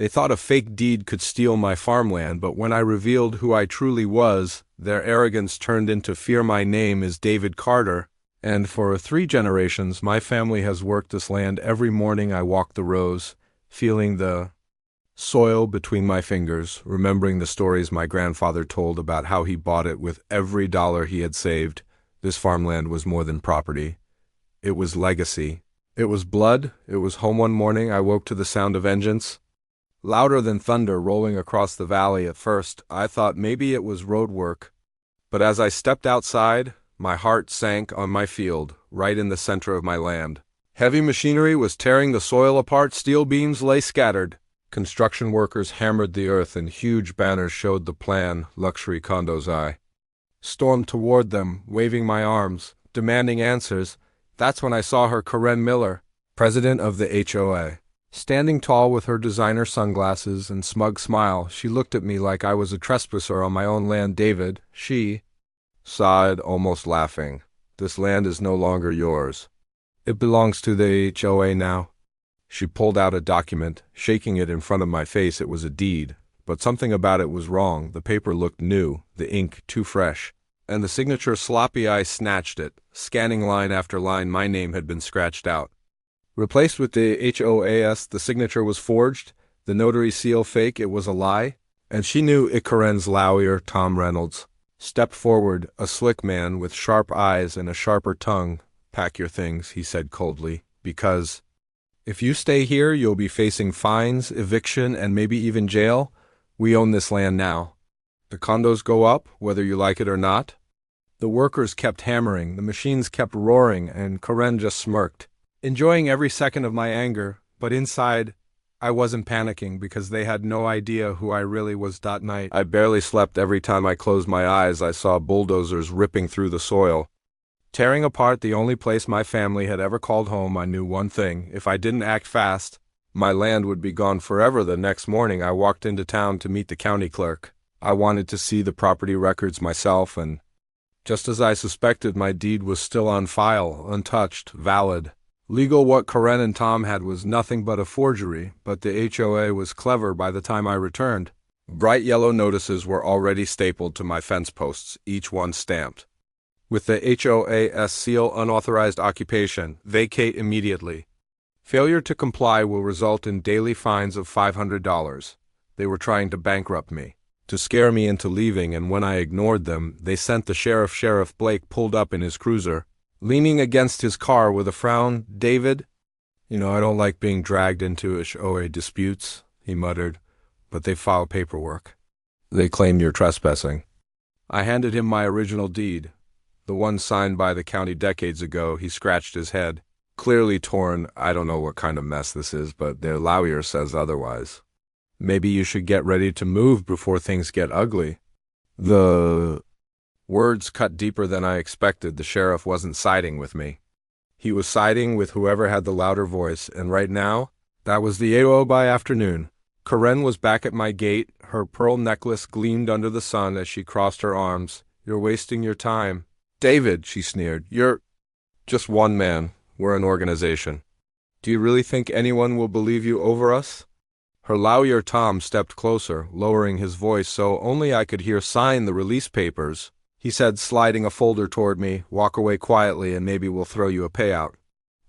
They thought a fake deed could steal my farmland, but when I revealed who I truly was, their arrogance turned into fear. My name is David Carter, and for 3 generations my family has worked this land. Every morning I walk the rows, feeling the soil between my fingers, remembering the stories my grandfather told about how he bought it with every dollar he had saved. This farmland was more than property. It was legacy. It was blood. It was home. One morning I woke to the sound of engines, louder than thunder, rolling across the valley. At first, I thought maybe it was road work, but as I stepped outside, my heart sank. On my field, right in the center of my land, heavy machinery was tearing the soil apart. Steel beams lay scattered. Construction workers hammered the earth, and huge banners showed the plan. Luxury condos. I stormed toward them, waving my arms, demanding answers. That's when I saw her, Karen Miller, president of the HOA. Standing tall with her designer sunglasses and smug smile, she looked at me like I was a trespasser on my own land. David, she sighed, almost laughing. This land is no longer yours. It belongs to the HOA now. She pulled out a document, shaking it in front of my face. It was a deed, but something about it was wrong. The paper looked new, the ink too fresh, and the signature sloppy. I snatched it, scanning line after line. My name had been scratched out, replaced with the HOAS. The signature was forged, the notary seal fake. It was a lie, and she knew it. Karen's lawyer, Tom Reynolds, stepped forward, a slick man with sharp eyes and a sharper tongue. Pack your things, he said coldly, because if you stay here, you'll be facing fines, eviction, and maybe even jail. We own this land now. The condos go up, whether you like it or not. The workers kept hammering, the machines kept roaring, and Karen just smirked, enjoying every second of my anger. But inside, I wasn't panicking because they had no idea who I really was. That night, I barely slept. Every time I closed my eyes, I saw bulldozers ripping through the soil, tearing apart the only place my family had ever called home. I knew one thing: if I didn't act fast, my land would be gone forever. The next morning, I walked into town to meet the county clerk. I wanted to see the property records myself, and just as I suspected, my deed was still on file, untouched, valid, legal. What Karen and Tom had was nothing but a forgery, but the HOA was clever. By the time I returned, bright yellow notices were already stapled to my fence posts, each one stamped with the HOAS seal: unauthorized occupation, vacate immediately. Failure to comply will result in daily fines of $500. They were trying to bankrupt me, to scare me into leaving, and when I ignored them, they sent the sheriff. Sheriff Blake pulled up in his cruiser, leaning against his car with a frown. David, I don't like being dragged into HOA disputes, he muttered, but they filed paperwork. They claim you're trespassing. I handed him my original deed, the one signed by the county decades ago. He scratched his head, clearly torn. I don't know what kind of mess this is, but their lawyer says otherwise. Maybe you should get ready to move before things get ugly. The words cut deeper than I expected. The sheriff wasn't siding with me. He was siding with whoever had the louder voice, and right now, that was the AO. By afternoon, Karen was back at my gate. Her pearl necklace gleamed under the sun as she crossed her arms. You're wasting your time. David, she sneered, you're just one man. We're an organization. Do you really think anyone will believe you over us? Her lawyer Tom stepped closer, lowering his voice so only I could hear. Sign the release papers, he said, sliding a folder toward me. Walk away quietly and maybe we'll throw you a payout.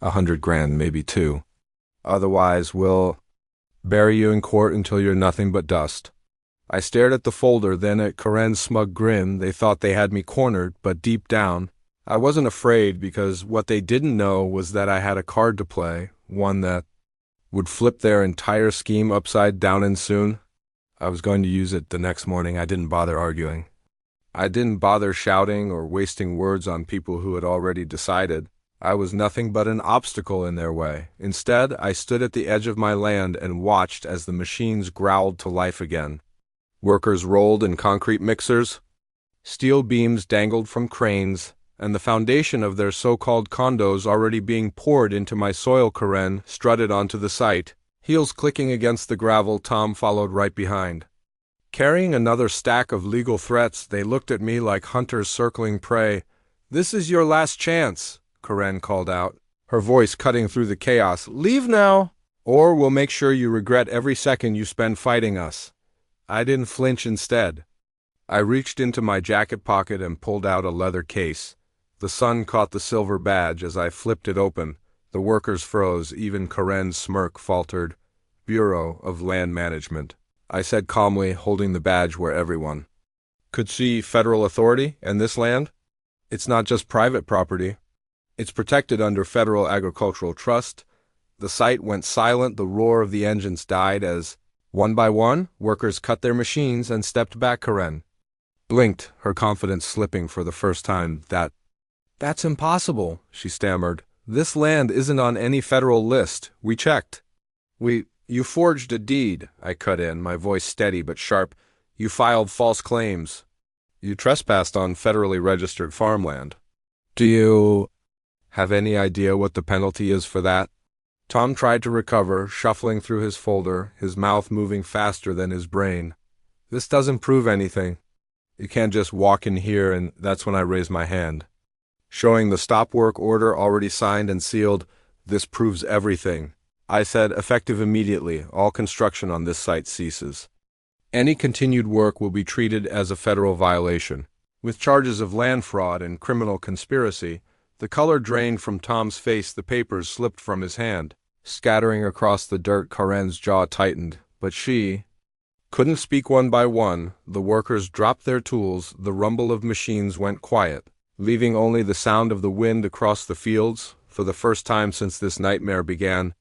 $100,000, maybe $2. Otherwise, we'll bury you in court until you're nothing but dust. I stared at the folder, then at Karen's smug grin. They thought they had me cornered, but deep down, I wasn't afraid, because what they didn't know was that I had a card to play, one that would flip their entire scheme upside down, and soon I was going to use it. The next morning, I didn't bother arguing. I didn't bother shouting or wasting words on people who had already decided. I was nothing but an obstacle in their way. Instead, I stood at the edge of my land and watched as the machines growled to life again. Workers rolled in concrete mixers, steel beams dangled from cranes, and the foundation of their so-called condos already being poured into my soil. Karen strutted onto the site, heels clicking against the gravel. Tom followed right behind, carrying another stack of legal threats. They looked at me like hunters circling prey. This is your last chance, Karen called out, her voice cutting through the chaos. Leave now. Or we'll make sure you regret every second you spend fighting us." I didn't flinch instead. I reached into my jacket pocket and pulled out a leather case. The sun caught the silver badge as I flipped it open. The workers froze, even Karen's smirk faltered. "Bureau of Land Management," I said calmly, holding the badge where everyone could see federal authority and this land. It's not just private property. It's protected under federal agricultural trust. The site went silent. The roar of the engines died as, one by one, workers cut their machines and stepped back. Karen blinked, her confidence slipping for the first time. That's impossible," she stammered. "This land isn't on any federal list. We checked." You forged a deed," I cut in, my voice steady but sharp. "You filed false claims. You trespassed on federally registered farmland. Do you have any idea what the penalty is for that?" Tom tried to recover, shuffling through his folder, his mouth moving faster than his brain. "This doesn't prove anything. You can't just walk in here," and that's when I raised my hand, showing the stop work order already signed and sealed. "This proves everything," I said, "effective immediately. All construction on this site ceases. Any continued work will be treated as a federal violation." With charges of land fraud and criminal conspiracy, the color drained from Tom's face. The papers slipped from his hand, scattering across the dirt. Karen's jaw tightened, but she couldn't speak. One by one, the workers dropped their tools. The rumble of machines went quiet, leaving only the sound of the wind across the fields. For the first time since this nightmare began,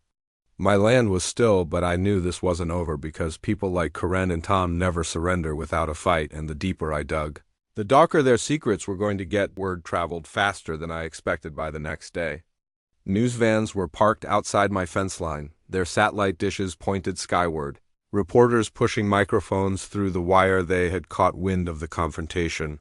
my land was still, but I knew this wasn't over, because people like Karen and Tom never surrender without a fight, and the deeper I dug, the darker their secrets were going to get. Word traveled faster than I expected by the next day. News vans were parked outside my fence line, their satellite dishes pointed skyward, reporters pushing microphones through the wire. They had caught wind of the confrontation.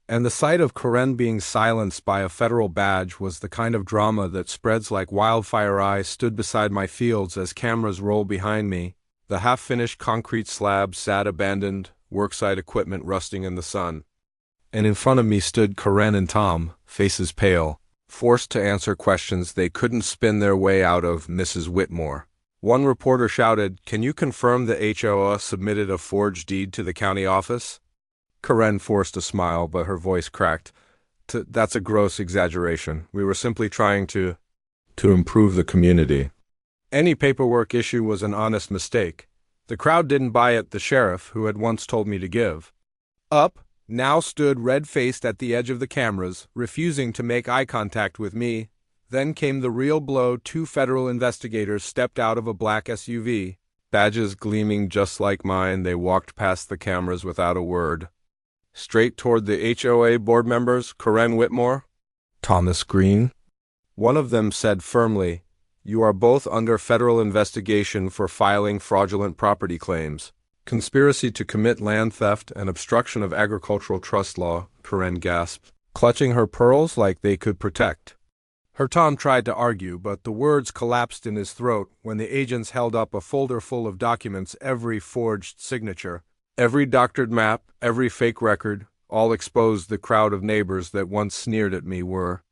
And the sight of Karen being silenced by a federal badge was the kind of drama that spreads like wildfire. I stood beside my fields as cameras rolled behind me. The half-finished concrete slabs sat abandoned, worksite equipment rusting in the sun. And in front of me stood Karen and Tom, faces pale, forced to answer questions they couldn't spin their way out of. "Mrs. Whitmore," one reporter shouted, "can you confirm the HOA submitted a forged deed to the county office?" Karen forced a smile, but her voice cracked. That's a gross exaggeration. We were simply trying to improve the community. Any paperwork issue was an honest mistake. The crowd didn't buy it. The sheriff, who had once told me to give up, now stood red-faced at the edge of the cameras, refusing to make eye contact with me. Then came the real blow. Two federal investigators stepped out of a black SUV, badges gleaming just like mine. They walked past the cameras without a word, straight toward the HOA board members. "Karen Whitmore, Thomas Green," one of them said firmly, "you are both under federal investigation for filing fraudulent property claims, conspiracy to commit land theft, and obstruction of agricultural trust law." Karen gasped, clutching her pearls like they could protect her. Tom tried to argue, but the words collapsed in his throat when the agents held up a folder full of documents, every forged signature, every doctored map, every fake record, all exposed. The crowd of neighbors that once sneered at me were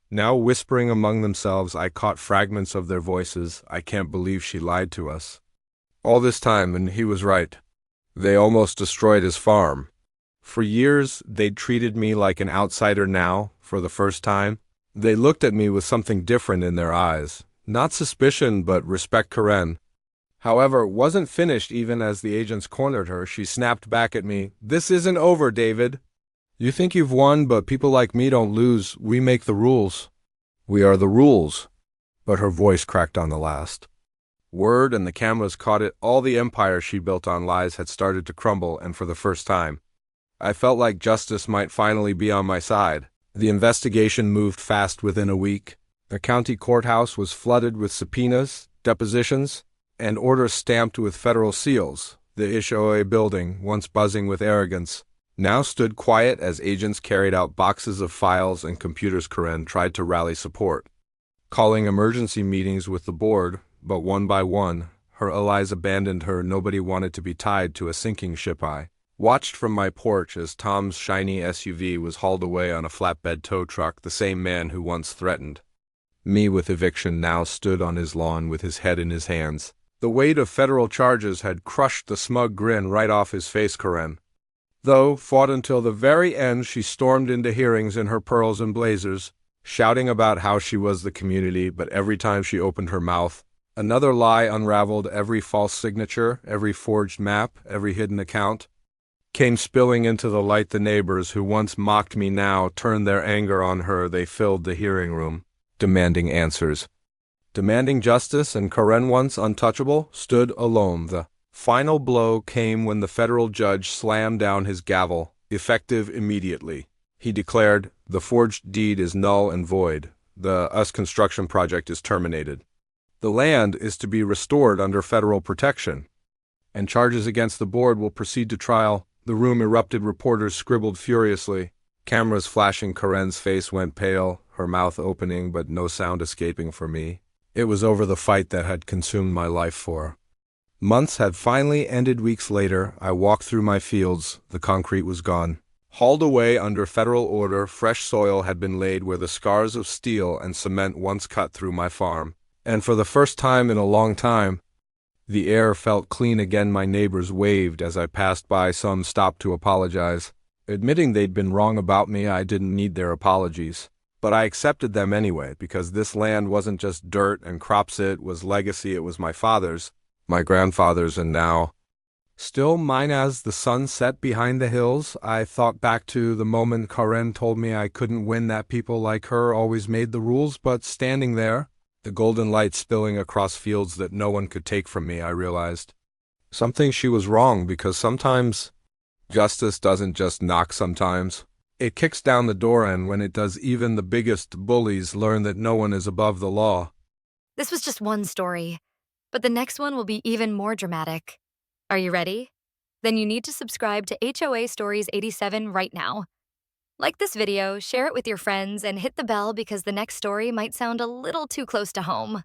now whispering among themselves. I caught fragments of their voices. "I can't believe she lied to us all this time, and he was right. They almost destroyed his farm. For years, they'd treated me like an outsider. Now, for the first time, they looked at me with something different in their eyes. Not suspicion, but respect." Karen, however, wasn't finished. Even as the agents cornered her, she snapped back at me, "This isn't over, David. You think you've won, but people like me don't lose. We make the rules. We are the rules." But her voice cracked on the last word, and the cameras caught it. All the empire she built on lies had started to crumble, and for the first time, I felt like justice might finally be on my side. The investigation moved fast. Within a week, the county courthouse was flooded with subpoenas, depositions, and orders stamped with federal seals. The HOA building, once buzzing with arrogance, now stood quiet as agents carried out boxes of files and computers. Karen tried to rally support, calling emergency meetings with the board, but one by one, her allies abandoned her. Nobody wanted to be tied to a sinking ship. I watched from my porch as Tom's shiny SUV was hauled away on a flatbed tow truck. The same man who once threatened Me with eviction now stood on his lawn with his head in his hands. The weight of federal charges had crushed the smug grin right off his face, Karen. Though, fought until the very end, she stormed into hearings in her pearls and blazers, shouting about how she was the community, but every time she opened her mouth, another lie unraveled. Every false signature, every forged map, every hidden account came spilling into the light. The neighbors who once mocked me now turned their anger on her. They filled the hearing room, demanding answers, demanding justice, and Karen, once untouchable, stood alone. The final blow came when the federal judge slammed down his gavel, effective immediately. He declared, "The forged deed is null and void. The US construction project is terminated. The land is to be restored under federal protection, and charges against the board will proceed to trial." The room erupted. Reporters scribbled furiously. Cameras flashing. Karen's face went pale, her mouth opening but no sound escaping for me. It was over. The fight that had consumed my life for months had finally ended. Weeks later, I walked through my fields. The concrete was gone. Hauled away under federal order, fresh soil had been laid where the scars of steel and cement once cut through my farm. And for the first time in a long time, the air felt clean again. My neighbors waved as I passed by. Some stopped to apologize, admitting they'd been wrong about me. I didn't need their apologies, but I accepted them anyway, because this land wasn't just dirt and crops. It was legacy. It was my father's, my grandfather's, and now still mine. As the sun set behind the hills, I thought back to the moment Karen told me I couldn't win, that people like her always made the rules. But standing there, the golden light spilling across fields that no one could take from me, I realized something. She was wrong, because sometimes justice doesn't just knock. Sometimes it kicks down the door, and when it does, even the biggest bullies learn that no one is above the law. This was just one story, but the next one will be even more dramatic. Are you ready? Then you need to subscribe to HOA Stories 87 right now. Like this video, share it with your friends, and hit the bell because the next story might sound a little too close to home.